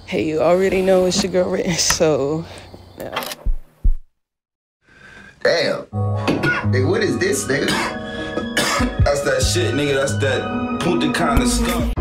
Hey, you already know it's your girl Rich, so yeah. Damn. Nigga, what is this, nigga? That's that shit, nigga. That's that Punta Cana stuff.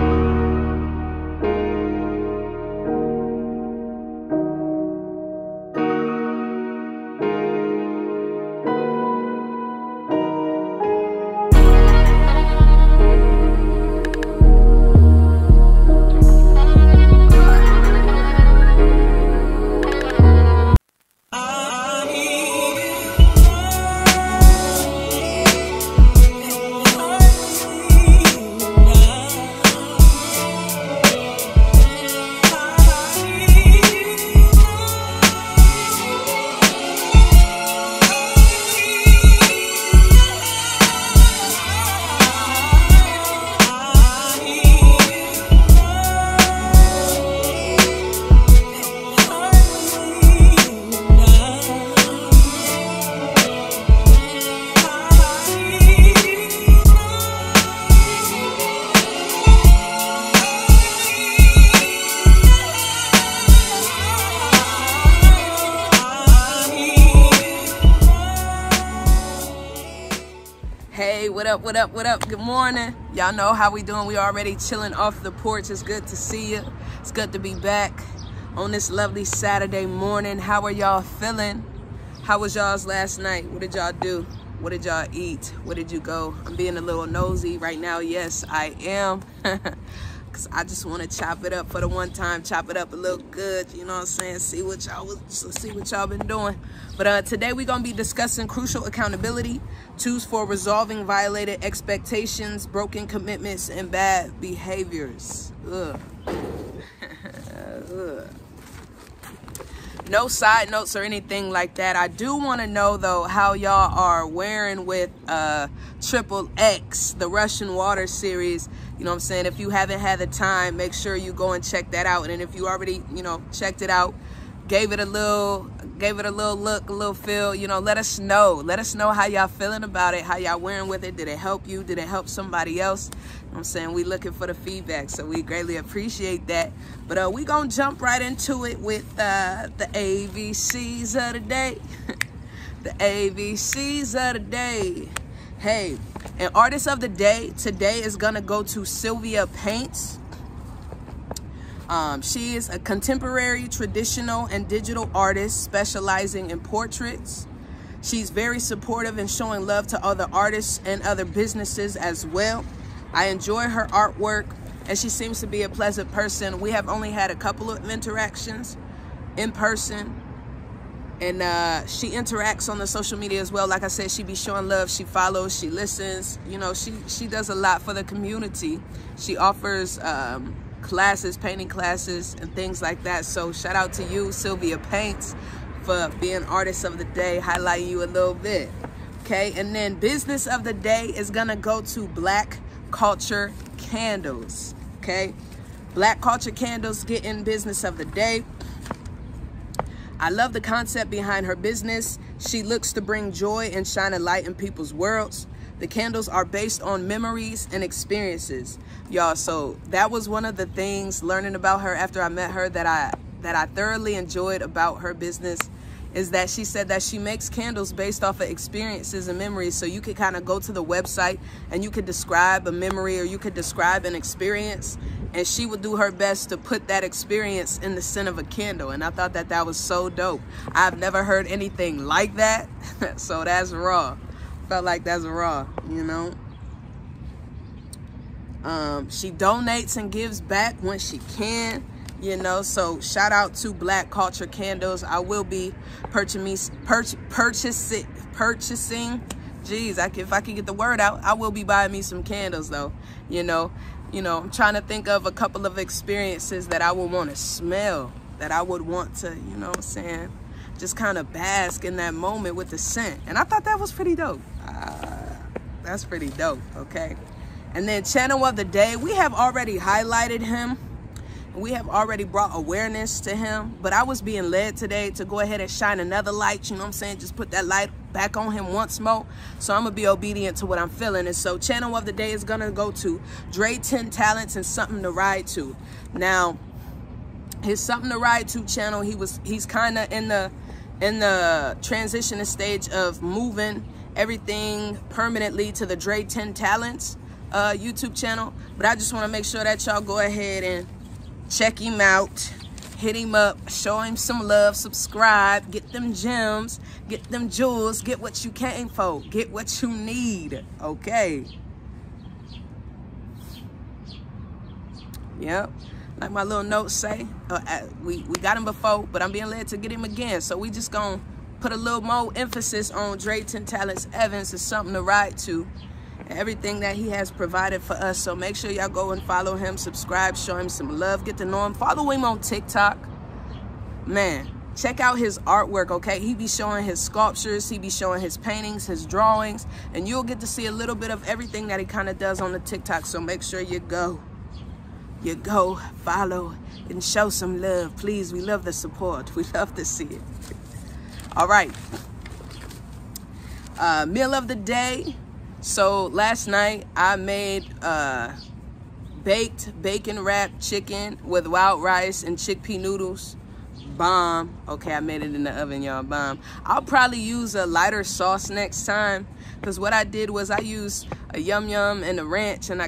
Hey, what up? Good morning. Y'all know how we doing. We already chilling off the porch. It's good to see you. It's good to be back on this lovely Saturday morning. How are y'all feeling? How was y'all's last night? What did y'all do? What did y'all eat? Where did you go? I'm being a little nosy right now. Yes, I am. Cause I just want to chop it up for the one time, chop it up a little good, you know what I'm saying? See what y'all been doing. But today we're gonna be discussing crucial accountability, tools for resolving violated expectations, broken commitments, and bad behaviors. Ugh. Ugh. No side notes or anything like that. I do want to know though how y'all are wearing with XXX, the Russian Water series. You know what I'm saying? If you haven't had the time, make sure you go and check that out. And if you already, you know, checked it out, gave it a little look, a little feel, you know, let us know. Let us know how y'all feeling about it, how y'all wearing with it. Did it help you? Did it help somebody else? You know what I'm saying? We looking for the feedback, so we greatly appreciate that. But we gonna jump right into it with the ABCs of the day. The ABCs of the day. Hey, and artist of the day today is gonna go to Sylvia Paints. She is a contemporary, traditional, and digital artist specializing in portraits. She's very supportive and showing love to other artists and other businesses as well. I enjoy her artwork, and she seems to be a pleasant person. We have only had a couple of interactions in person, and she interacts on the social media as well. Like I said, she be showing love, she follows, she listens. You know, she does a lot for the community. She offers classes, painting classes, and things like that. So shout out to you, Sylvia Paints, for being artist of the day, highlighting you a little bit. Okay, and then business of the day is gonna go to Black Culture Candles. Okay, Black Culture Candles getting business of the day. I love the concept behind her business. She looks to bring joy and shine a light in people's worlds. The candles are based on memories and experiences, y'all. So that was one of the things learning about her after I met her that I thoroughly enjoyed about her business, is that she said that she makes candles based off of experiences and memories. So you could kind of go to the website and you could describe a memory or you could describe an experience, and she would do her best to put that experience in the scent of a candle. And I thought that that was so dope. I've never heard anything like that. So that's raw. Felt like that's raw, you know. She donates and gives back when she can, you know. So shout out to Black Culture Candles. I will be purchasing. Geez, if I can get the word out, I will be buying me some candles though. You know, I'm trying to think of a couple of experiences that I would want to smell, that I would want to, you know what I'm saying, just kind of bask in that moment with the scent. And I thought that was pretty dope. That's pretty dope, okay? And then channel of the day, we have already highlighted him. We have already brought awareness to him, but I was being led today to go ahead and shine another light, you know what I'm saying? Just put that light back on him once more. So I'm gonna be obedient to what I'm feeling. And so channel of the day is gonna go to Dre 10 Talents and Something to Ride To. Now, his Something to Ride To channel, he's kind of in the transition stage of moving everything permanently to the Dre 10 Talents YouTube channel. But I just want to make sure that y'all go ahead and check him out, hit him up, show him some love, subscribe, get them gems, get them jewels, get what you came for, get what you need, okay? Yep, like my little notes say, we got him before, but I'm being led to get him again. So we just gonna put a little more emphasis on Dre 10 Talents Evans is Something to Ride To. Everything that he has provided for us. So make sure y'all go and follow him, subscribe, show him some love, get to know him. Follow him on TikTok. Man, check out his artwork, okay? He be showing his sculptures, he be showing his paintings, his drawings, and you'll get to see a little bit of everything that he kind of does on the TikTok. So make sure you go, follow, and show some love. Please, we love the support. We love to see it. All right. Meal of the day. So last night I made baked bacon wrapped chicken with wild rice and chickpea noodles. Bomb. Okay, I made it in the oven, y'all. Bomb. I'll probably use a lighter sauce next time, because what I did was I used a yum yum and a ranch, and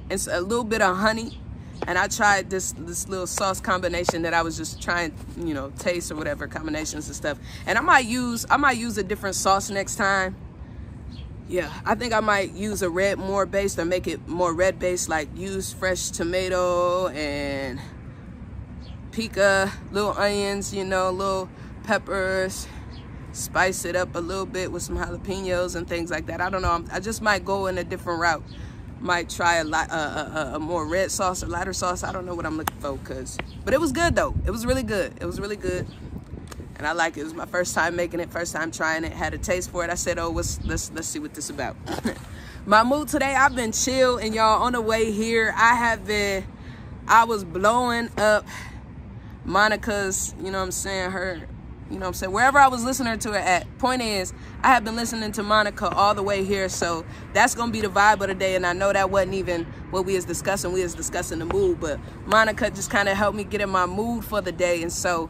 it's a little bit of honey, and I tried this little sauce combination that I was just trying, you know, taste or whatever combinations and stuff. And I might use a different sauce next time. Yeah, I think I might use a red more based, or make it more red based, like use fresh tomato and pica, little onions, you know, little peppers, spice it up a little bit with some jalapenos and things like that. I don't know, I just might go in a different route. Might try a more red sauce or lighter sauce. I don't know what I'm looking for, but it was good though. It was really good. It was really good. And I like it. It was my first time making it, first time trying it, had a taste for it. I said, oh, let's see what this is about. My mood today, I've been chill, and y'all, on the way here, I was blowing up Monica's, you know what I'm saying, wherever I was listening to it at. Point is, I have been listening to Monica all the way here, so that's going to be the vibe of the day, and I know that wasn't even what we was discussing. We was discussing the mood, but Monica just kind of helped me get in my mood for the day, and so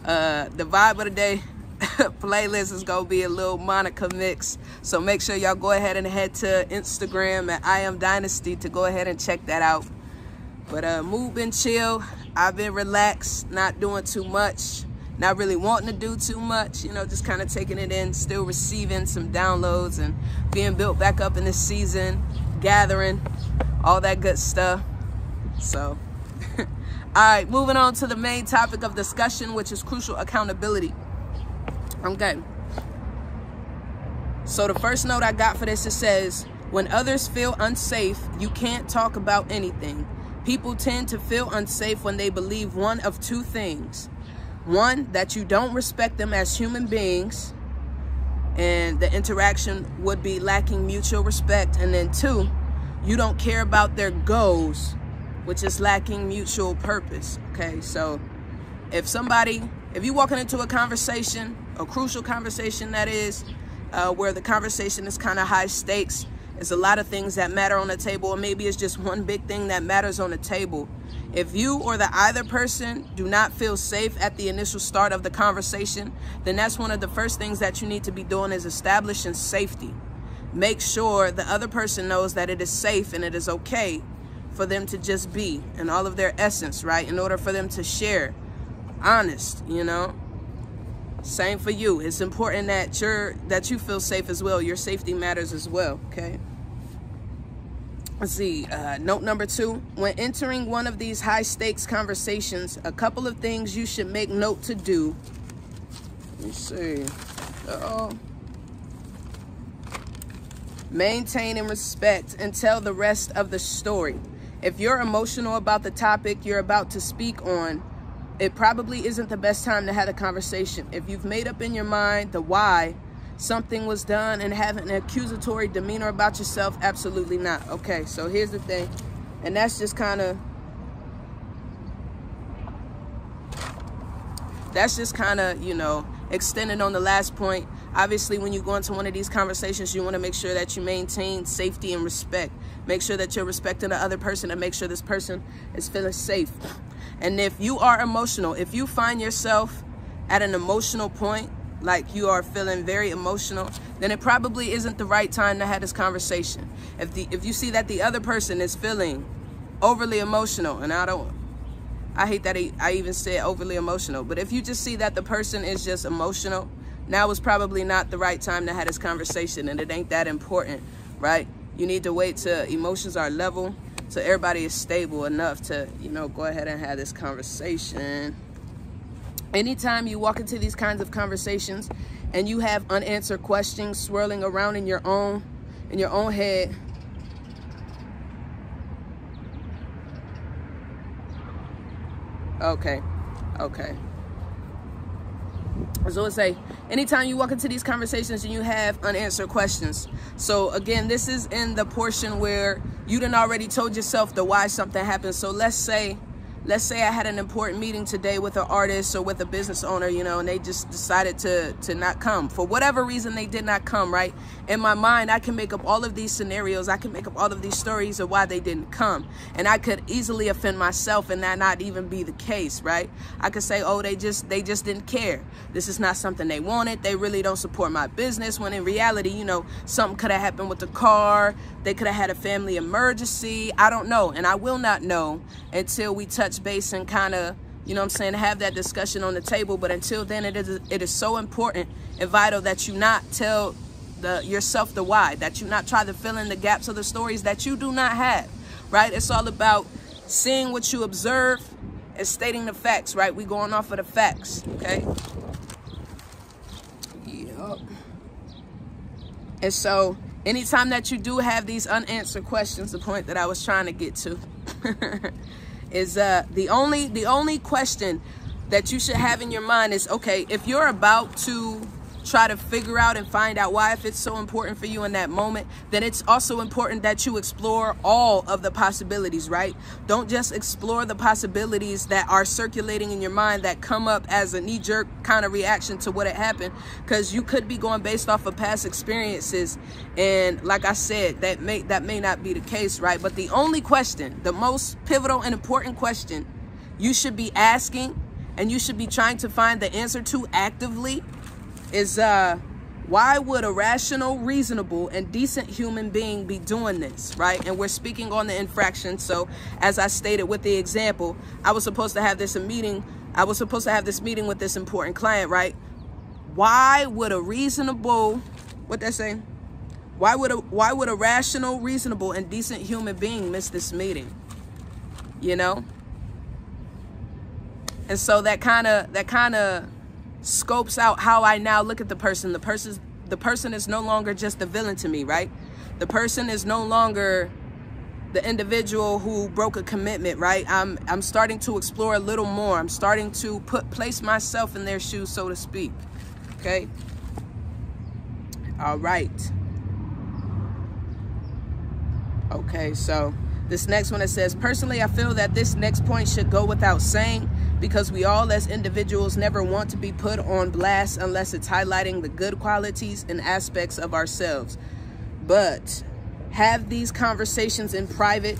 the vibe of the day playlist is gonna be a little Monica mix. So make sure y'all go ahead and head to Instagram at I Am Dynasty to go ahead and check that out. But mood been chill. I've been relaxed, not doing too much, not really wanting to do too much, you know, just kind of taking it in, still receiving some downloads and being built back up in this season, gathering, all that good stuff. So all right, moving on to the main topic of discussion, which is crucial accountability. Okay. So the first note I got for this, it says, when others feel unsafe, you can't talk about anything. People tend to feel unsafe when they believe one of two things. One, that you don't respect them as human beings, and the interaction would be lacking mutual respect. And then two, you don't care about their goals, which is lacking mutual purpose. Okay, so if you walking into a conversation, a crucial conversation that is, where the conversation is kind of high stakes, there's a lot of things that matter on the table, or maybe it's just one big thing that matters on the table. If you or the either person do not feel safe at the initial start of the conversation, then that's one of the first things that you need to be doing, is establishing safety. Make sure the other person knows that it is safe and it is okay for them to just be in all of their essence, right? In order for them to share, honest, you know. Same for you. It's important that you feel safe as well. Your safety matters as well, okay? Let's see, note number 2. When entering one of these high stakes conversations, a couple of things you should make note to do. Let me see. Maintain and respect and tell the rest of the story. If you're emotional about the topic you're about to speak on, it probably isn't the best time to have a conversation. If you've made up in your mind the why something was done and have an accusatory demeanor about yourself, absolutely not. Okay, so here's the thing, and that's just kind of that's just kind of, you know, extending on the last point. Obviously, when you go into one of these conversations, you want to make sure that you maintain safety and respect. Make sure that you're respecting the other person and make sure this person is feeling safe. And if you are emotional, if you find yourself at an emotional point, like you are feeling very emotional, then it probably isn't the right time to have this conversation. If you see that the other person is feeling overly emotional, and I hate that I even said overly emotional, but if you just see that the person is just emotional, now is probably not the right time to have this conversation, and it ain't that important, right? You need to wait till emotions are level, so everybody is stable enough to, you know, go ahead and have this conversation. Anytime you walk into these kinds of conversations and you have unanswered questions swirling around in your own head, okay. So let's say, anytime you walk into these conversations and you have unanswered questions. So again, this is in the portion where you done already told yourself the why something happened. So let's say I had an important meeting today with an artist or with a business owner, you know, and they just decided to not come. For whatever reason, they did not come, right? In my mind, I can make up all of these scenarios. I can make up all of these stories of why they didn't come. And I could easily offend myself and that not even be the case, right? I could say, oh, they just didn't care. This is not something they wanted. They really don't support my business. When in reality, you know, something could have happened with the car. They could have had a family emergency. I don't know. And I will not know until we touch base and kind of, you know what I'm saying, have that discussion on the table. But until then, it is so important and vital that you not tell yourself the why, that you not try to fill in the gaps of the stories that you do not have, right? It's all about seeing what you observe and stating the facts, right? We going off of the facts, okay? Yep. And so anytime that you do have these unanswered questions, the point that I was trying to get to is the only question that you should have in your mind is, okay, if you're about to try to figure out and find out why, if it's so important for you in that moment, then it's also important that you explore all of the possibilities, right? Don't just explore the possibilities that are circulating in your mind that come up as a knee-jerk kind of reaction to what had happened, because you could be going based off of past experiences, and like I said, that may not be the case, right? But the only question, the most pivotal and important question you should be asking and you should be trying to find the answer to actively is why would a rational, reasonable, and decent human being be doing this, right? And we're speaking on the infraction. So as I stated with the example, I was supposed to have this meeting with this important client, right? Why would a reasonable, what they're saying? Why would a rational, reasonable, and decent human being miss this meeting? You know? And so that kind of scopes out how I now look at the person. The person is no longer just the villain to me, right? The person is no longer the individual who broke a commitment, right? I'm starting to explore a little more. I'm starting to place myself in their shoes, so to speak. Okay? All right. Okay, so this next one, it says, personally, I feel that this next point should go without saying, because we all as individuals never want to be put on blast unless it's highlighting the good qualities and aspects of ourselves. But have these conversations in private.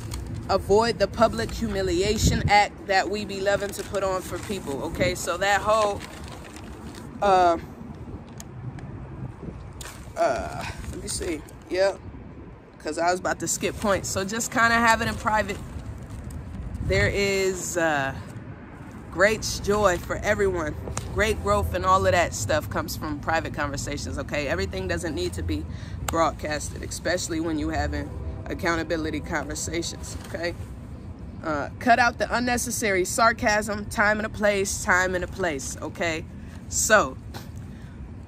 Avoid the public humiliation act that we be loving to put on for people. Okay, so that whole let me see. Yep. Because I was about to skip points. So just kind of have it in private. There is great joy for everyone. Great growth and all of that stuff comes from private conversations, okay? Everything doesn't need to be broadcasted, especially when you're having accountability conversations, okay? Cut out the unnecessary sarcasm, time and a place, okay? So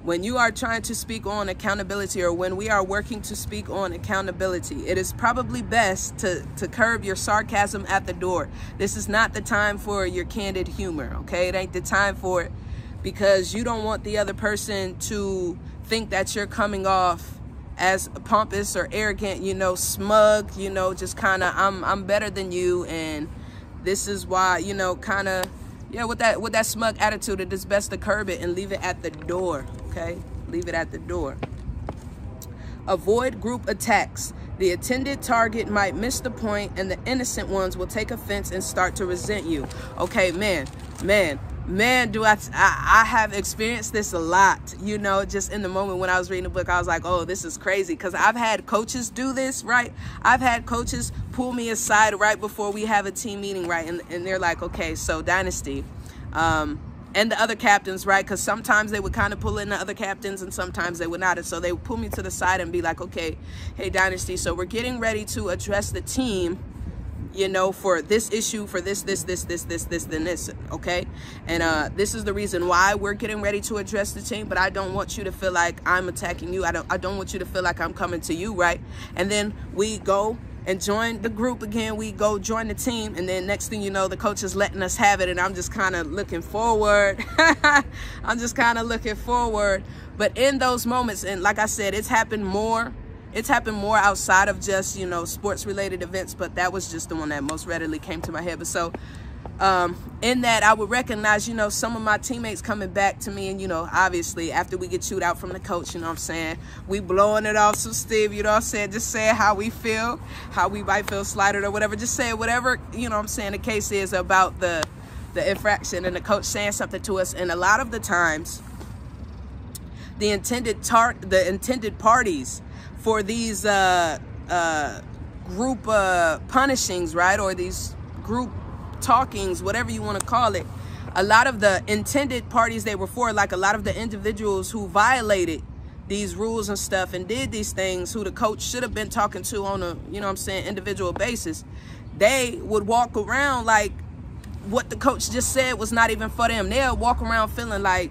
when you are trying to speak on accountability, or when we are working to speak on accountability, it is probably best to curb your sarcasm at the door. This is not the time for your candid humor, okay? It ain't the time for it, because you don't want the other person to think that you're coming off as pompous or arrogant, you know, smug, you know, just kind of, I'm better than you, and this is why, you know, kind of, Yeah, with that smug attitude, it is best to curb it and leave it at the door, okay? Leave it at the door. Avoid group attacks. The intended target might miss the point, and the innocent ones will take offense and start to resent you. Okay, man, do I have experienced this a lot, you know, just in the moment when I was reading the book. I was like, oh, this is crazy, because I've had coaches do this, right? I've had coaches pull me aside right before we have a team meeting, right? And they're like, okay, so Dynasty, and the other captains, right? Because sometimes they would kind of pull in the other captains and sometimes they would not. And so they would pull me to the side and be like, okay, hey, Dynasty, so we're getting ready to address the team, you know, for this issue, for this, then this, okay? And this is the reason why we're getting ready to address the team, but I don't want you to feel like I'm attacking you. I don't want you to feel like I'm coming to you, right? And then we go and join the group again. We go join the team, and then next thing you know, the coach is letting us have it, and I'm just kind of looking forward. I'm just kind of looking forward. But in those moments, and like I said, it's happened more outside of just, you know, sports related events, but that was just the one that most readily came to my head. But so in that, I would recognize, you know, some of my teammates coming back to me, and, you know, obviously after we get chewed out from the coach, you know what I'm saying, we blowing it off. So Steve, you know what I'm saying, just saying how we feel, how we might feel slighted or whatever, just saying whatever, you know what I'm saying, the case is about the infraction, and the coach saying something to us. And a lot of the times the intended parties for these group punishings, right, or these group talkings, whatever you want to call it, a lot of the intended parties they were for, like a lot of the individuals who violated these rules and stuff and did these things, who the coach should have been talking to on a, you know what I'm saying, individual basis, they would walk around like what the coach just said was not even for them. They'll walk around feeling like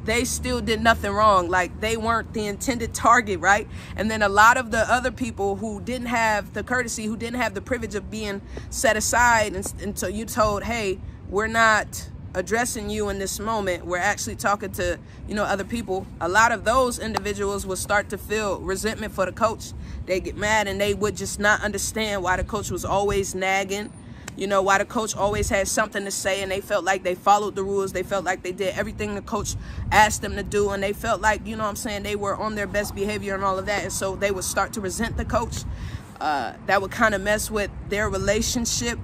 they still did nothing wrong, like they weren't the intended target, right? And then a lot of the other people who didn't have the courtesy, who didn't have the privilege of being set aside, and so you told, hey, we're not addressing you in this moment, we're actually talking to, you know, other people. A lot of those individuals will start to feel resentment for the coach. They get mad, and they would just not understand why the coach was always nagging, you know, why the coach always had something to say, and they felt like they followed the rules. They felt like they did everything the coach asked them to do, and they felt like, you know what I'm saying, they were on their best behavior and all of that. And so they would start to resent the coach. That would kind of mess with their relationship.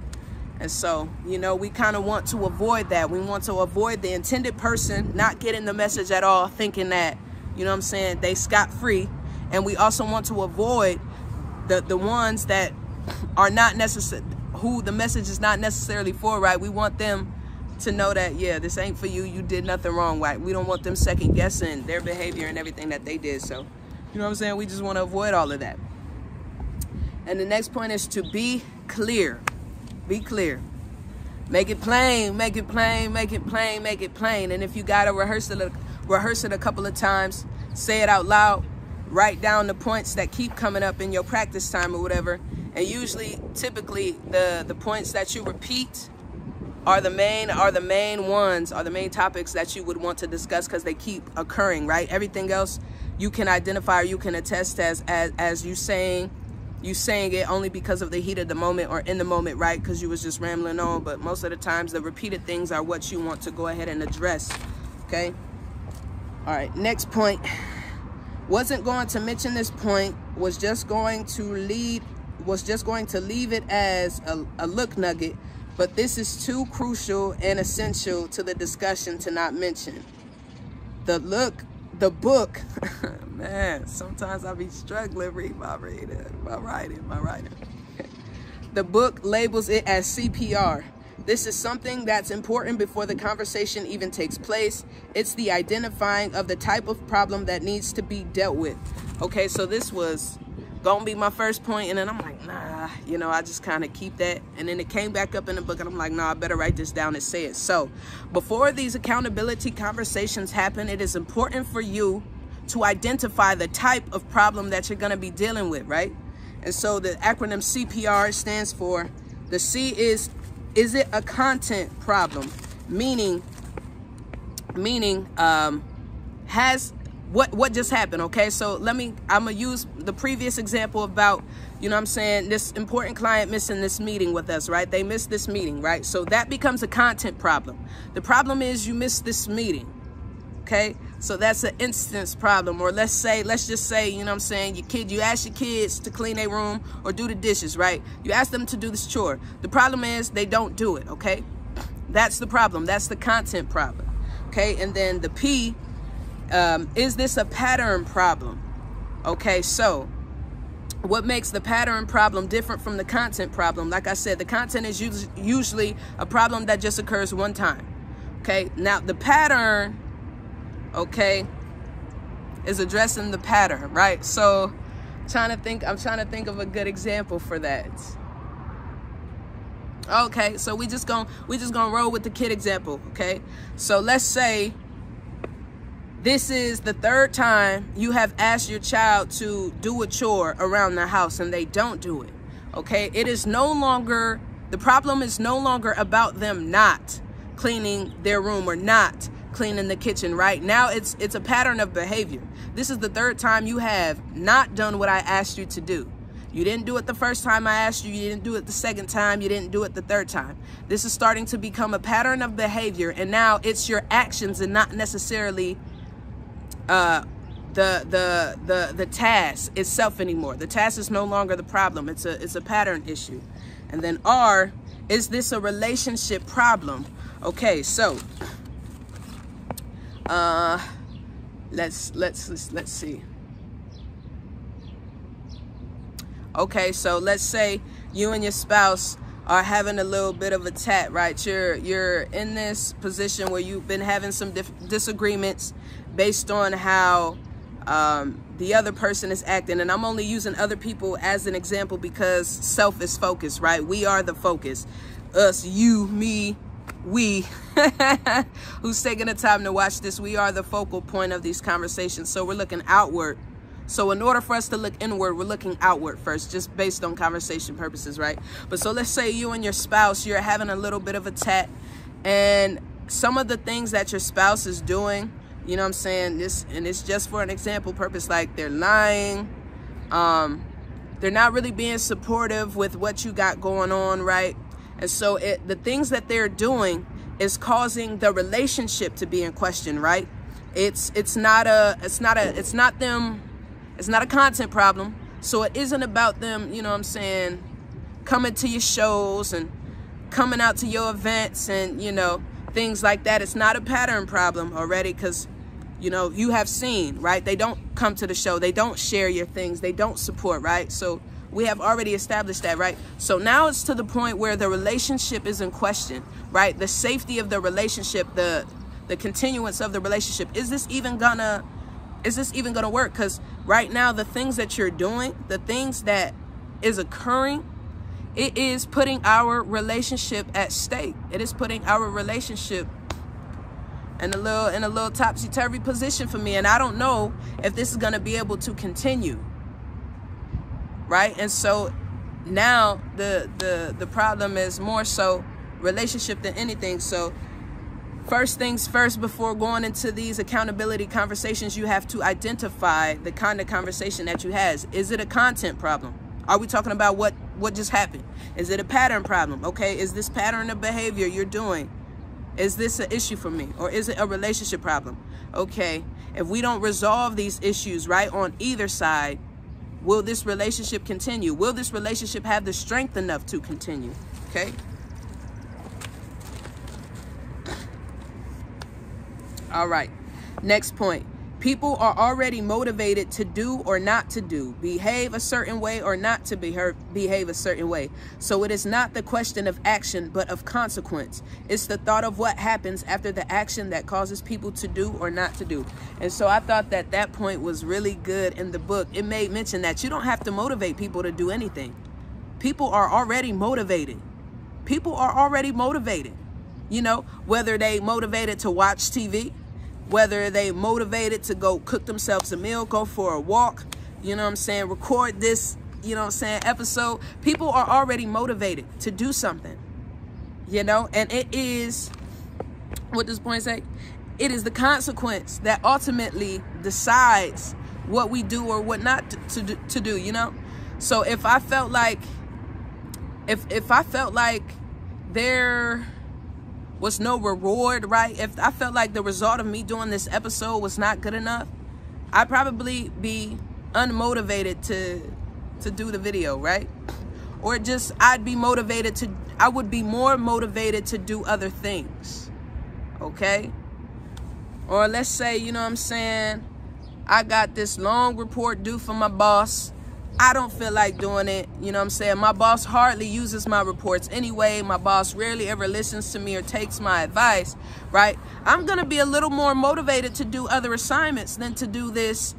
And so, you know, we kind of want to avoid that. We want to avoid the intended person not getting the message at all, thinking that, you know what I'm saying, they scot-free. And we also want to avoid the ones that are not necessary, who the message is not necessarily for, right? We want them to know that, yeah, this ain't for you. You did nothing wrong, right? We don't want them second guessing their behavior and everything that they did. So, you know what I'm saying? We just want to avoid all of that. And the next point is to be clear. Be clear. Make it plain, make it plain, make it plain, make it plain. And if you got to rehearse it a couple of times, say it out loud, write down the points that keep coming up in your practice time or whatever. And usually, typically, the points that you repeat are the main topics that you would want to discuss, because they keep occurring, right? Everything else you can identify, or you can attest as you saying it only because of the heat of the moment or in the moment, right? Because you was just rambling on. But most of the times, the repeated things are what you want to go ahead and address, okay? All right, next point. Wasn't going to mention this point, was just going to leave it as a look nugget, but this is too crucial and essential to the discussion to not mention. The book, man, sometimes I be struggling reading my writing. The book labels it as CPR. This is something that's important before the conversation even takes place. It's the identifying of the type of problem that needs to be dealt with. Okay, so this was gonna be my first point, and then I'm like, nah, you know, I just kind of keep that. And then it came back up in the book, and I'm like, nah, I better write this down and say it. So before these accountability conversations happen, it is important for you to identify the type of problem that you're gonna be dealing with, right? And so the acronym CPR stands for, the C is it a content problem? Meaning, has what just happened, okay? So I'm gonna use the previous example about you know what I'm saying, this important client missing this meeting with us, right? They missed this meeting, right? So that becomes a content problem. The problem is you missed this meeting, okay? So that's an instance problem. Or let's just say, you know what I'm saying, you ask your kids to clean their room or do the dishes, right? You ask them to do this chore. The problem is they don't do it, okay? That's the problem. That's the content problem, okay? And then the P, is this a pattern problem? Okay, so what makes the pattern problem different from the content problem? Like I said, the content is usually a problem that just occurs one time. Okay, now the pattern, okay, is addressing the pattern, right? So I'm trying to think of a good example for that. Okay, so we just gonna roll with the kid example, okay? So let's say this is the third time you have asked your child to do a chore around the house and they don't do it, okay? It is no longer, the problem is no longer about them not cleaning their room or not cleaning the kitchen, right? Now it's a pattern of behavior. This is the third time you have not done what I asked you to do. You didn't do it the first time I asked you. You didn't do it the second time. You didn't do it the third time. This is starting to become a pattern of behavior, and now it's your actions and not necessarily the task itself anymore. The task is no longer the problem. It's a pattern issue. And then R, is this a relationship problem? Okay, so let's see. Okay, so let's say you and your spouse are having a little bit of a tat, right? You're in this position where you've been having some disagreements based on how the other person is acting. And I'm only using other people as an example because self is focus, right? We are the focus. Us, you, me, we, who's taking the time to watch this, we are the focal point of these conversations. So we're looking outward. So in order for us to look inward, we're looking outward first, just based on conversation purposes, right? But so let's say you and your spouse, you're having a little bit of a tat, and some of the things that your spouse is doing, you know what I'm saying, it's just for an example purpose, like they're lying, they're not really being supportive with what you got going on, right? And so the things that they're doing is causing the relationship to be in question, right? It's not a content problem. So it isn't about them, you know what I'm saying, coming to your shows and coming out to your events and, you know, things like that. It's not a pattern problem already because, you know, you have seen, right? They don't come to the show. They don't share your things. They don't support, right? So we have already established that, right? So now it's to the point where the relationship is in question, right? The safety of the relationship, the continuance of the relationship. Is this even gonna work? Because right now, the things that you're doing, the things that is occurring, it is putting our relationship at stake. It is putting our relationship in a little topsy-turvy position for me. And I don't know if this is going to be able to continue. Right? And so now the problem is more so relationship than anything. So first things first, before going into these accountability conversations, you have to identify the kind of conversation that you have. Is it a content problem? Are we talking about what just happened? Is it a pattern problem? Okay, is this pattern of behavior you're doing, is this an issue for me? Or is it a relationship problem? Okay, if we don't resolve these issues, right, on either side, will this relationship continue? Will this relationship have the strength enough to continue? Okay. All right, next point. People are already motivated to do or not to do, behave a certain way or not to behave a certain way. So it is not the question of action, but of consequence. It's the thought of what happens after the action that causes people to do or not to do. And so I thought that point was really good in the book. It made mention that you don't have to motivate people to do anything. People are already motivated. People are already motivated. You know, whether they motivated to watch TV, whether they motivated to go cook themselves a meal, go for a walk, you know what I'm saying, record this, you know what I'm saying, episode. People are already motivated to do something, you know, and it is, what does point say? It is the consequence that ultimately decides what we do or what not to do, you know? So if I felt like, if I felt like there was no reward, right? If I felt like the result of me doing this episode was not good enough, I'd probably be unmotivated to do the video, right? Or just, I would be more motivated to do other things, okay? Or let's say, you know what I'm saying, I got this long report due from my boss. I don't feel like doing it, you know what I'm saying? My boss hardly uses my reports anyway. My boss rarely ever listens to me or takes my advice, right? I'm gonna be a little more motivated to do other assignments than to do this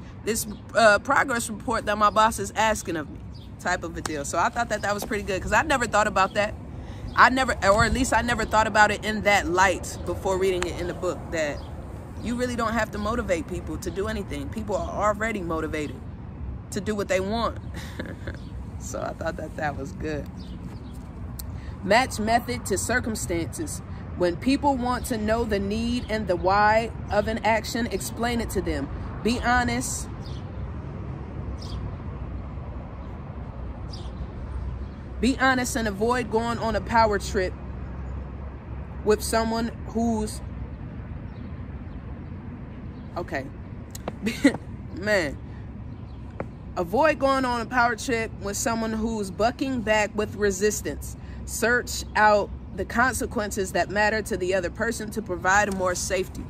progress report that my boss is asking of me, type of a deal. So I thought that was pretty good, because I never thought about that. Or at least I never thought about it in that light before reading it in the book, that you really don't have to motivate people to do anything. People are already motivated to do what they want. So I thought that was good. Match method to circumstances. When people want to know the need and the why of an action, explain it to them. Be honest. Be honest and avoid going on a power trip with someone who's, okay, man. Avoid going on a power trip with someone who's bucking back with resistance. Search out the consequences that matter to the other person to provide more safety.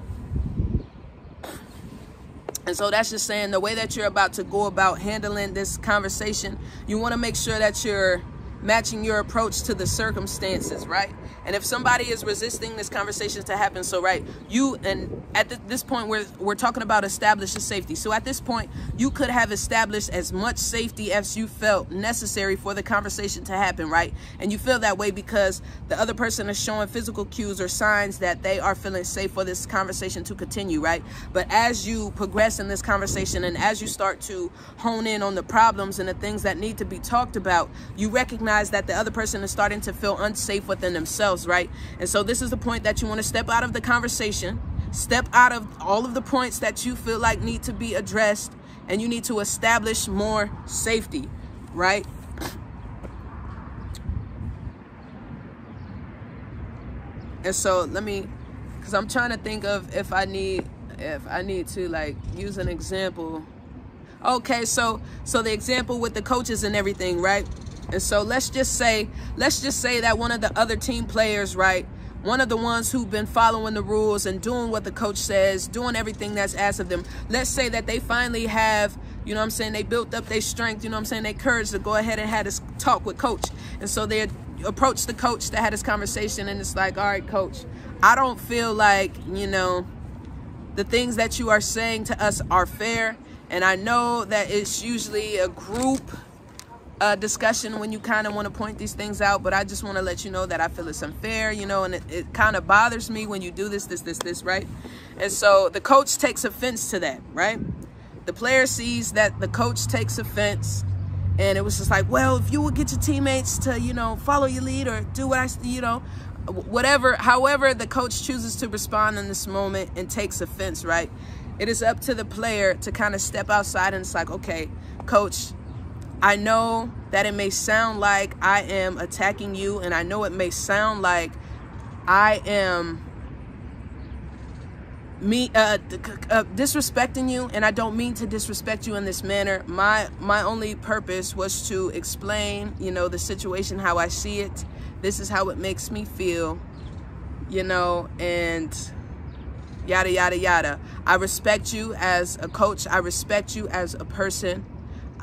And so that's just saying the way that you're about to go about handling this conversation, you want to make sure that you're matching your approach to the circumstances, right? And if somebody is resisting this conversation to happen, so right, you, and at this point we're talking about establishing safety. So at this point, you could have established as much safety as you felt necessary for the conversation to happen, right? And you feel that way because the other person is showing physical cues or signs that they are feeling safe for this conversation to continue, right? But as you progress in this conversation and as you start to hone in on the problems and the things that need to be talked about, you recognize that the other person is starting to feel unsafe within themselves, right? And so this is the point that you want to step out of the conversation, step out of all of the points that you feel like need to be addressed, and you need to establish more safety, right? And so let me, because I'm trying to think of if I need to like use an example. Okay, so the example with the coaches and everything, right? And so let's just say that one of the other team players, right, one of the ones who've been following the rules and doing what the coach says, doing everything that's asked of them, let's say that they finally have, you know what I'm saying, they built up their strength, you know what I'm saying, their courage to go ahead and have this talk with coach. And so they approached the coach to have this conversation, and it's like, all right, coach, I don't feel like, you know, the things that you are saying to us are fair. And I know that it's usually a group discussion when you kind of want to point these things out, but I just want to let you know that I feel it's unfair, you know, and it kind of bothers me when you do this, right? And so the coach takes offense to that, right? The player sees that the coach takes offense, and it was just like, well, if you would get your teammates to, you know, follow your lead or do what I, you know, whatever, however the coach chooses to respond in this moment and takes offense, right? It is up to the player to kind of step outside, and it's like, okay, coach, I know that it may sound like I am attacking you, and I know it may sound like I am disrespecting you, and I don't mean to disrespect you in this manner. My only purpose was to explain, you know, the situation, how I see it. This is how it makes me feel, you know, and yada, yada, yada. I respect you as a coach. I respect you as a person.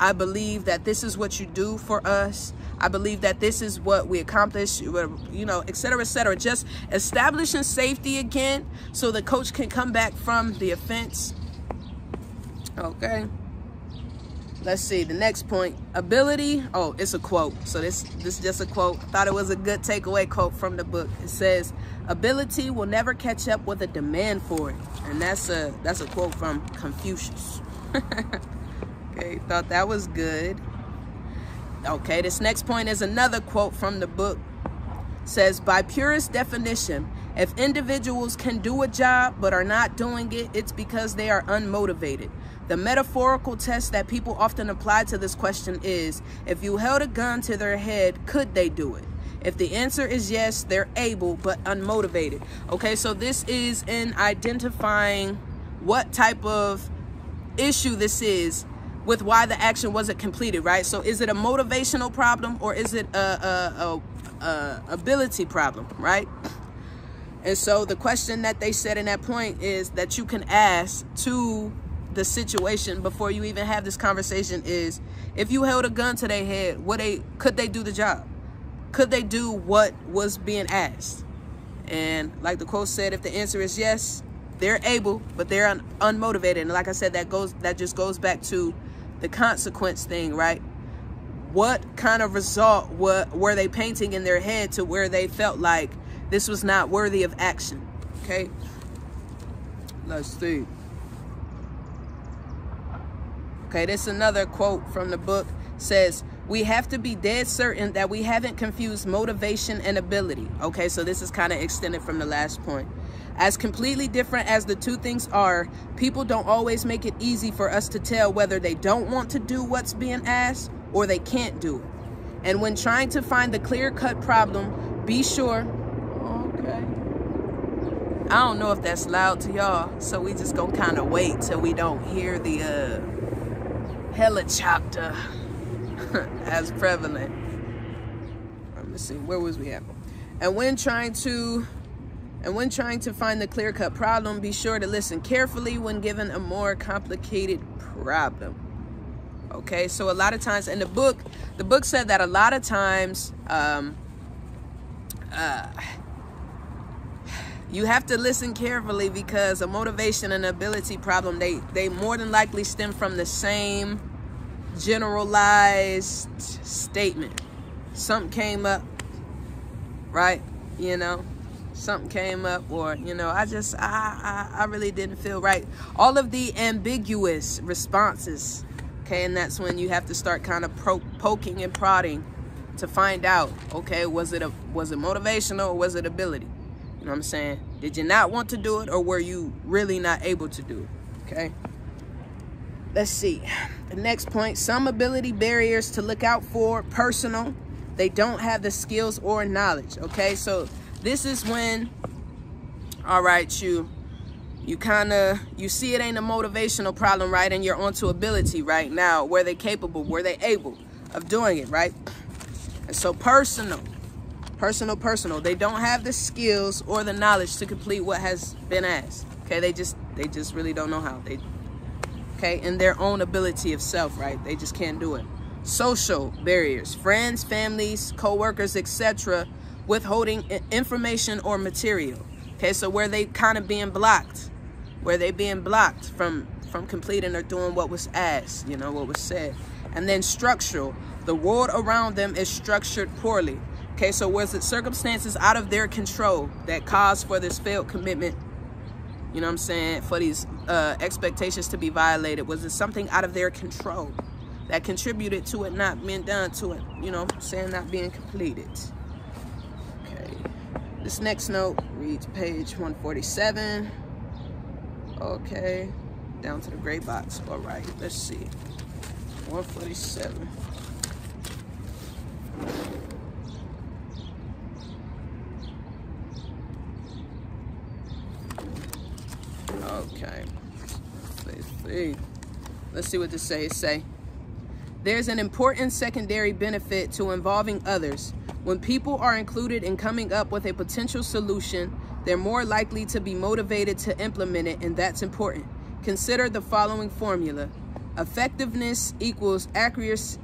I believe that this is what you do for us. I believe that this is what we accomplish, you know, et cetera, et cetera. Just establishing safety again so the coach can come back from the offense. Okay. Let's see, the next point, ability. Oh, it's a quote. So this is just a quote. I thought it was a good takeaway quote from the book. It says, ability will never catch up with a demand for it. And that's a quote from Confucius. Okay, thought that was good. Okay, this next point is another quote from the book. It says, by purest definition, If individuals can do a job but are not doing it, it's because they are unmotivated. The metaphorical test that people often apply to this question is, if you held a gun to their head, could they do it? If the answer is yes, they're able but unmotivated. Okay, so this is in identifying what type of issue this is with why the action wasn't completed, right? So is it a motivational problem or is it a ability problem, right? And so the question that they said in that point is that you can ask to the situation before you even have this conversation is, if you held a gun to their head, could they do the job? Could they do what was being asked? And like the quote said, if the answer is yes, they're able, but they're unmotivated. And like I said, that just goes back to the consequence thing, right? What kind of result were they painting in their head to where they felt like this was not worthy of action? Okay, let's see. Okay, this is another quote from the book. Says, we have to be dead certain that we haven't confused motivation and ability. Okay, so this is kind of extended from the last point. As completely different as the two things are, people don't always make it easy for us to tell whether they don't want to do what's being asked or they can't do it. And when trying to find the clear-cut problem, be sure. Okay. I don't know if that's loud to y'all, so we just gonna kind of wait till we don't hear the helicopter as prevalent. Let me see, where was we at? And when trying to find the clear-cut problem, be sure to listen carefully when given a more complicated problem. Okay, so a lot of times in the book said that a lot of times you have to listen carefully because a motivation and ability problem, they more than likely stem from the same generalized statement. Something came up, right? You know, something came up, or, you know, I really didn't feel right. All of the ambiguous responses, okay, and that's when you have to start kind of poking and prodding to find out, okay, was it motivational or was it ability? You know what I'm saying? Did you not want to do it, or were you really not able to do it? Okay. Let's see. The next point, some ability barriers to look out for, personal. They don't have the skills or knowledge. Okay, so this is when, all right, you see it ain't a motivational problem, right? And you're onto ability right now. Were they capable? Were they able of doing it, right? And so personal. They don't have the skills or the knowledge to complete what has been asked. Okay, they just really don't know how. Okay, in their own ability of self, right? They just can't do it. Social barriers, friends, families, co-workers, etc., withholding information or material. Okay, so where they kind of being blocked, from completing or doing what was asked, you know, what was said. And then structural, the world around them is structured poorly. Okay, so was it circumstances out of their control that caused for this failed commitment? You know what I'm saying? For these expectations to be violated. Was it something out of their control that contributed to it not being done, to it, you know, saying not being completed? Okay. This next note reads page 147. Okay. Down to the gray box. All right. Let's see. 147. Okay, let's see what this says. There's an important secondary benefit to involving others. When people are included in coming up with a potential solution, they're more likely to be motivated to implement it, and that's important. Consider the following formula. Effectiveness equals accuracy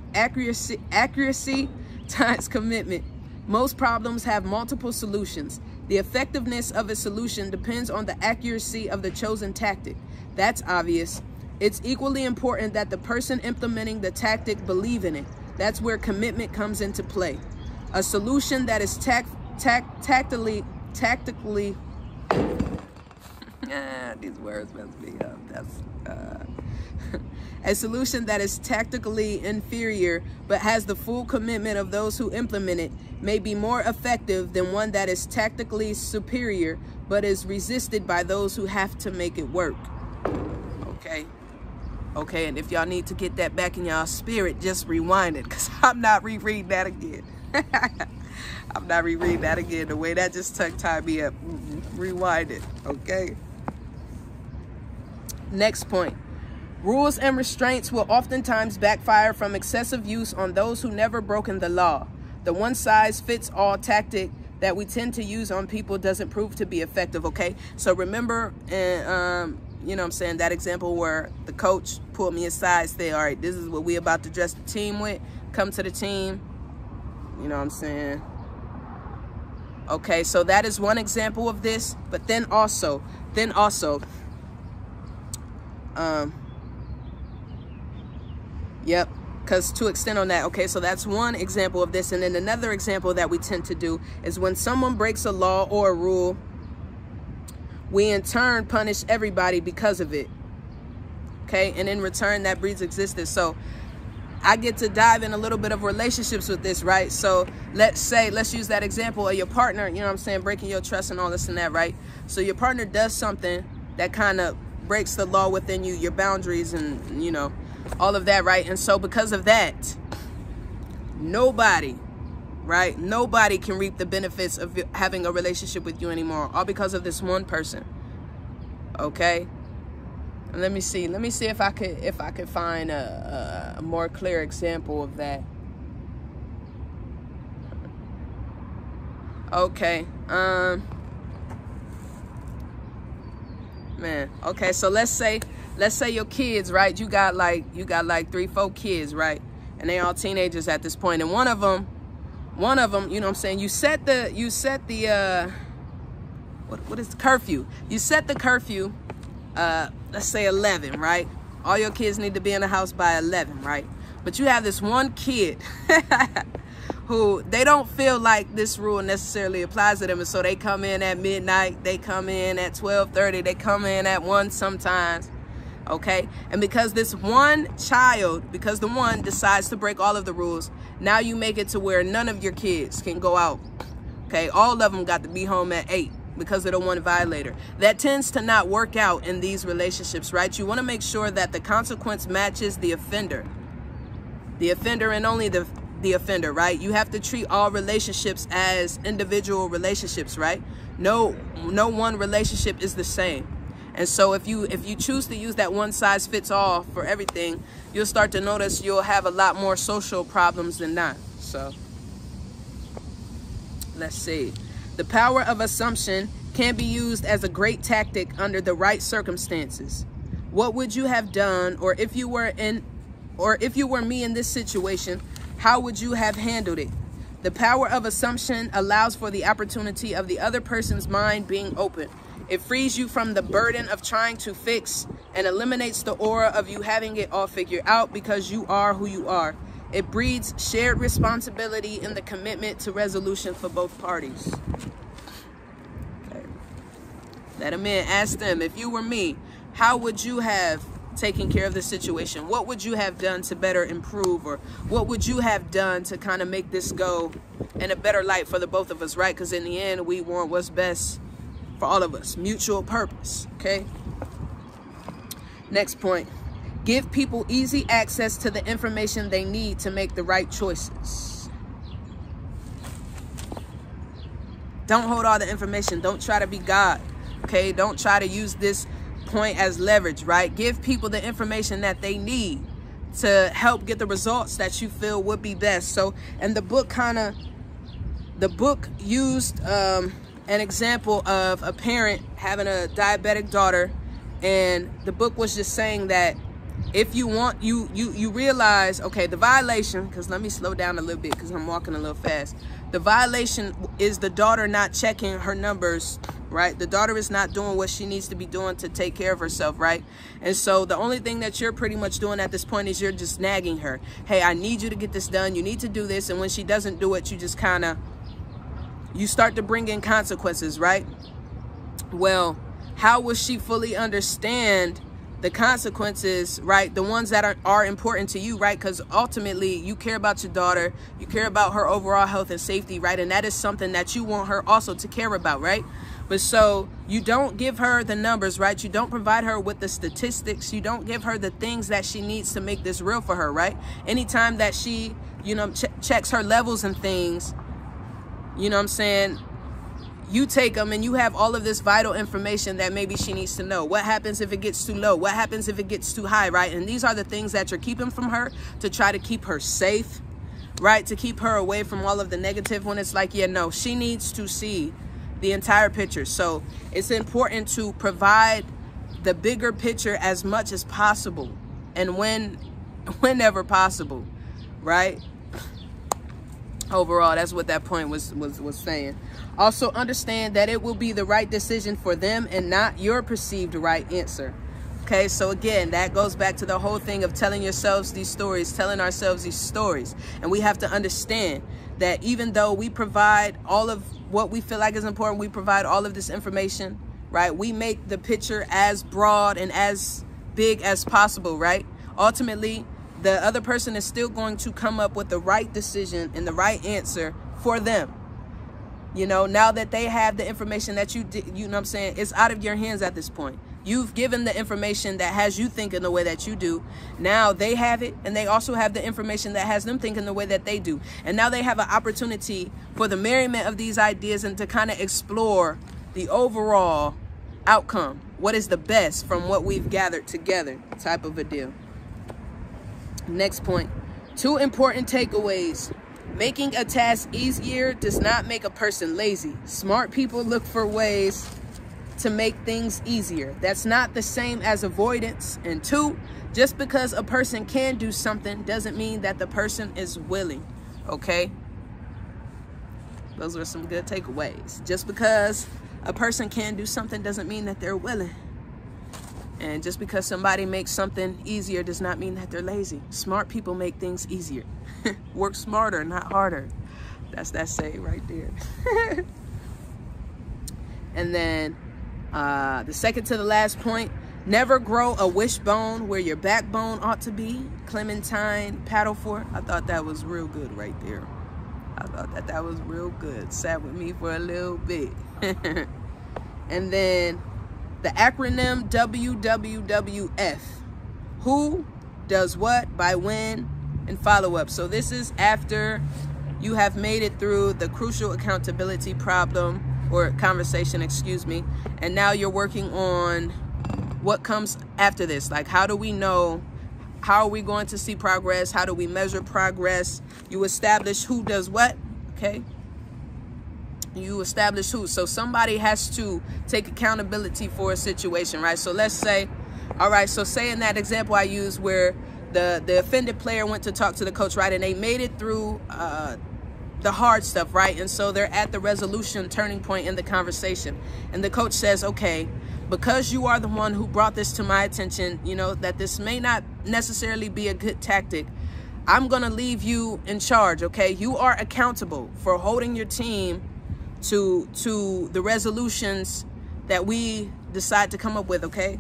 times commitment. Most problems have multiple solutions. The effectiveness of a solution depends on the accuracy of the chosen tactic. That's obvious. It's equally important that the person implementing the tactic believe in it. That's where commitment comes into play. A solution that is tactically these words must be up. A solution that is tactically inferior but has the full commitment of those who implement it may be more effective than one that is tactically superior but is resisted by those who have to make it work. Okay, and if y'all need to get that back in y'all spirit, just rewind it, because I'm not rereading that again. I'm not rereading that again. The way that just tongue-tied me up. Rewind it, okay? Next point. Rules and restraints will oftentimes backfire from excessive use on those who never broken the law. The one-size-fits-all tactic that we tend to use on people doesn't prove to be effective, okay? So remember, you know what I'm saying, that example where the coach pulled me aside, say, all right, this is what we about to dress the team with. Come to the team. You know what I'm saying? Okay, so that is one example of this. But then also, yep, because to extend on that, okay, so that's one example of this. And then another example that we tend to do is when someone breaks a law or a rule, we in turn punish everybody because of it. Okay, and in return, that breeds existence. So I get to dive in a little bit of relationships with this, right? So let's use that example of your partner, you know what I'm saying, breaking your trust and all this and that, right? So your partner does something that kind of breaks the law within you, your boundaries and, you know, all of that, right? And so because of that, nobody, right? Nobody can reap the benefits of having a relationship with you anymore, all because of this one person. Okay? And let me see if I could find a more clear example of that. Okay. Man. Okay, so let's say your kids, right? You got like 3-4 kids, right? And they all teenagers at this point. And one of them, you know what I'm saying, you set the what is the curfew? You set the curfew, let's say 11, right? All your kids need to be in the house by 11, right? But you have this one kid who they don't feel like this rule necessarily applies to them, and so they come in at midnight, they come in at 12:30, they come in at 1 sometimes. Okay, and because this one child, because the one decides to break all of the rules, now you make it to where none of your kids can go out. Okay, all of them got to be home at 8 because of the one violator. That tends to not work out in these relationships, right? You want to make sure that the consequence matches the offender and only the offender, right? You have to treat all relationships as individual relationships, right? No one relationship is the same. And so if you choose to use that one-size-fits-all for everything, you'll start to notice you'll have a lot more social problems than not. So let's see. The power of assumption can be used as a great tactic under the right circumstances. What would you have done, or if you were me in this situation, how would you have handled it? The power of assumption allows for the opportunity of the other person's mind being open. It frees you from the burden of trying to fix and eliminates the aura of you having it all figured out because you are who you are. It breeds shared responsibility and the commitment to resolution for both parties. Okay. Let them in. Ask them, if you were me, how would you have taken care of the situation? What would you have done to better improve? Or what would you have done to kind of make this go in a better light for the both of us, right? Because in the end, we want what's best for all of us. Mutual purpose, okay? Next point. Give people easy access to the information they need to make the right choices. Don't hold all the information. Don't try to be God, okay? Don't try to use this point as leverage, right? Give people the information that they need to help get the results that you feel would be best. So, and the book used an example of a parent having a diabetic daughter, and the book was just saying that if you want, you realize, okay, the violation, because let me slow down a little bit because I'm walking a little fast. The violation is the daughter not checking her numbers, right? The daughter is not doing what she needs to be doing to take care of herself, right? And so the only thing that you're pretty much doing at this point is you're just nagging her. Hey, I need you to get this done. You need to do this. And when she doesn't do it, you just kind of, you start to bring in consequences, right? Well, how will she fully understand the consequences, right? The ones that are important to you, right? Because ultimately you care about your daughter, you care about her overall health and safety, right? And that is something that you want her also to care about, right? But so you don't give her the numbers, right? You don't provide her with the statistics. You don't give her the things that she needs to make this real for her, right? Anytime that she, you know, checks her levels and things, you know what I'm saying? You take them and you have all of this vital information that maybe she needs to know. What happens if it gets too low? What happens if it gets too high, right? And these are the things that you're keeping from her to try to keep her safe, right? To keep her away from all of the negative, when it's like, yeah, no, she needs to see the entire picture. So it's important to provide the bigger picture as much as possible and whenever possible, right? Overall, that's what that point was saying. Also understand that it will be the right decision for them and not your perceived right answer. Okay, so again, that goes back to the whole thing of telling yourselves these stories, telling ourselves these stories. And we have to understand that even though we provide all of what we feel like is important, we provide all of this information, right? We make the picture as broad and as big as possible, right? Ultimately, the other person is still going to come up with the right decision and the right answer for them. You know, now that they have the information that you know what I'm saying, it's out of your hands at this point. You've given the information that has you thinking the way that you do. Now they have it, and they also have the information that has them thinking the way that they do. And now they have an opportunity for the merriment of these ideas and to kind of explore the overall outcome. What is the best from what we've gathered together, type of a deal. Next point, 2 important takeaways. Making a task easier does not make a person lazy. Smart people look for ways to make things easier. That's not the same as avoidance. And 2, just because a person can do something doesn't mean that the person is willing. Okay? Those are some good takeaways. Just because a person can do something doesn't mean that they're willing. And just because somebody makes something easier does not mean that they're lazy. Smart people make things easier. Work smarter, not harder. That's that saying right there. And then the second to the last point, never grow a wishbone where your backbone ought to be. Clementine Paddleford. I thought that was real good right there. I thought that was real good. Sat with me for a little bit. And then the acronym WWWF. Who does what, by when, and follow up. So this is after you have made it through the crucial accountability problem or conversation, excuse me. And now you're working on what comes after this. Like, how do we know? How are we going to see progress? How do we measure progress? You establish who does what, okay? You establish who. So somebody has to take accountability for a situation, right? So let's say, all right, so say in that example I used where the offended player went to talk to the coach, right? And they made it through the hard stuff, right? And so they're at the resolution turning point in the conversation. And the coach says, okay, because you are the one who brought this to my attention, you know, that this may not necessarily be a good tactic, I'm going to leave you in charge, okay? You are accountable for holding your team to the resolutions that we decide to come up with, okay?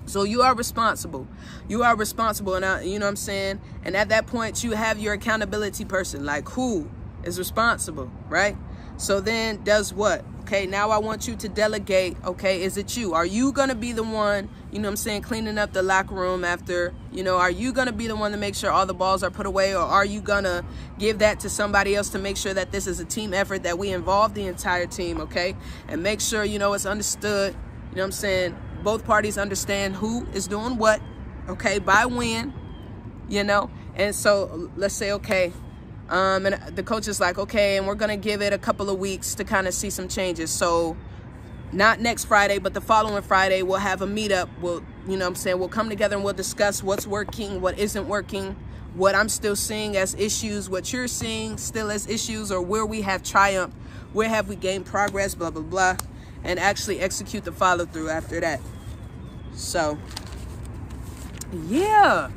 So you are responsible. You are responsible, and you know what I'm saying? And at that point, you have your accountability person, like who is responsible, right? So then does what? Okay, now I want you to delegate, okay? Is it you? Are you going to be the one, you know what I'm saying, cleaning up the locker room after, you know, are you going to be the one to make sure all the balls are put away, or are you going to give that to somebody else to make sure that this is a team effort, that we involve the entire team, okay? And make sure, you know, it's understood, you know what I'm saying, both parties understand who is doing what, okay, by when, you know? And so let's say, okay, and the coach is like, okay, and we're going to give it a couple of weeks to kind of see some changes. So not next Friday, but the following Friday, we'll have a meetup. We'll, you know what I'm saying, we'll come together and we'll discuss what's working, what isn't working, what I'm still seeing as issues, what you're seeing still as issues, or where we have triumphed, where have we gained progress, blah, blah, blah, and actually execute the follow through after that. So, yeah.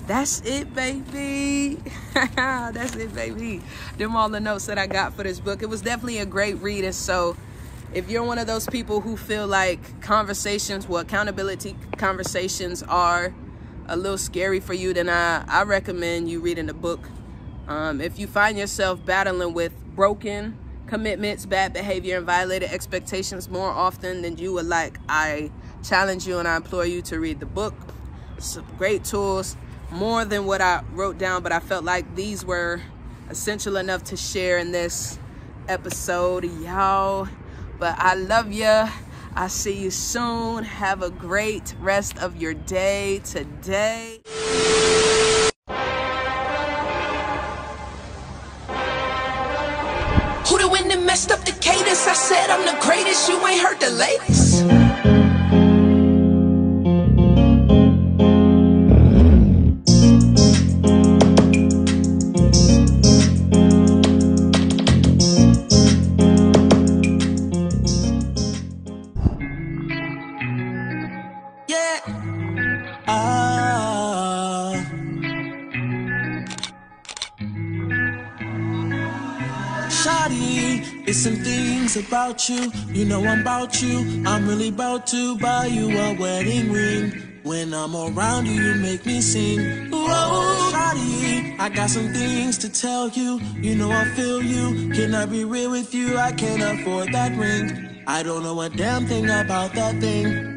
That's it, baby. That's it, baby. Them all the notes that I got for this book. It was definitely a great read. And so, If you're one of those people who feel like conversations, well, accountability conversations are a little scary for you, then I recommend you reading the book. If you find yourself battling with broken commitments, bad behavior, and violated expectations more often than you would like, I challenge you and I implore you to read the book. Some great tools, more than what I wrote down, but I felt like these were essential enough to share in this episode, y'all. But I love ya. I'll see you soon. Have a great rest of your day today. Who the wind that messed up the cadence? I said I'm the greatest, you ain't heard the latest. Shawty, it's some things about you. You know I'm about you. I'm really about to buy you a wedding ring. When I'm around you, you make me sing. Whoa, shawty, I got some things to tell you. You know I feel you. Can I be real with you? I can't afford that ring. I don't know a damn thing about that thing.